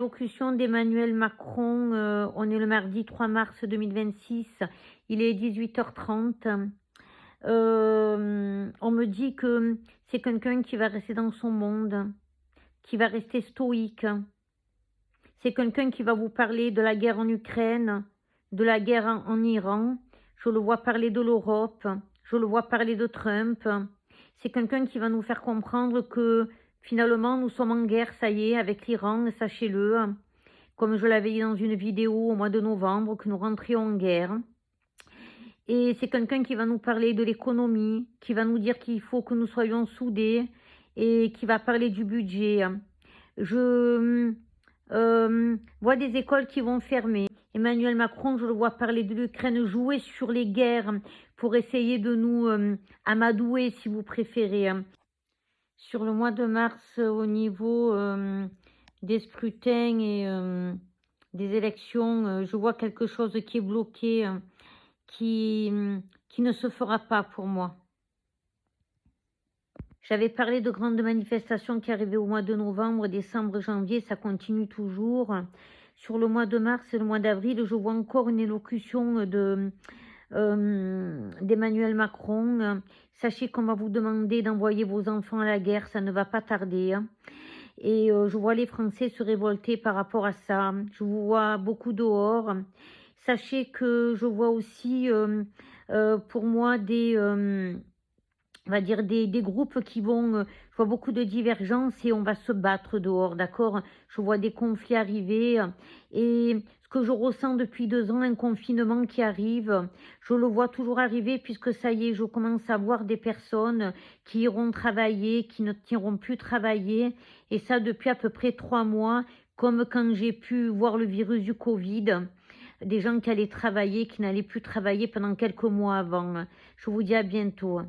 Allocution d'Emmanuel Macron, on est le mardi 3 mars 2026, il est 18h30. On me dit que c'est quelqu'un qui va rester dans son monde, qui va rester stoïque. C'est quelqu'un qui va vous parler de la guerre en Ukraine, de la guerre en Iran. Je le vois parler de l'Europe, je le vois parler de Trump. C'est quelqu'un qui va nous faire comprendre que finalement nous sommes en guerre, ça y est, avec l'Iran, sachez-le. Comme je l'avais dit dans une vidéo au mois de novembre, que nous rentrions en guerre. Et c'est quelqu'un qui va nous parler de l'économie, qui va nous dire qu'il faut que nous soyons soudés et qui va parler du budget. Je vois des écoles qui vont fermer. Emmanuel Macron, je le vois parler de l'Ukraine, jouer sur les guerres pour essayer de nous amadouer, si vous préférez. Sur le mois de mars, au niveau des scrutins et des élections, je vois quelque chose qui est bloqué, qui ne se fera pas pour moi. J'avais parlé de grandes manifestations qui arrivaient au mois de novembre, décembre, janvier, ça continue toujours. Sur le mois de mars et le mois d'avril, je vois encore une élocution d'Emmanuel Macron. Sachez qu'on va vous demander d'envoyer vos enfants à la guerre, ça ne va pas tarder. Et je vois les Français se révolter par rapport à ça. Je vous vois beaucoup dehors. Sachez que je vois aussi pour moi on va dire des groupes qui vont, je vois beaucoup de divergences et on va se battre dehors, d'accord? Je vois des conflits arriver et ce que je ressens depuis 2 ans, un confinement qui arrive, je le vois toujours arriver puisque ça y est, je commence à voir des personnes qui iront travailler, qui ne iront plus travailler et ça depuis à peu près 3 mois, comme quand j'ai pu voir le virus du Covid, des gens qui allaient travailler, qui n'allaient plus travailler pendant quelques mois avant. Je vous dis à bientôt.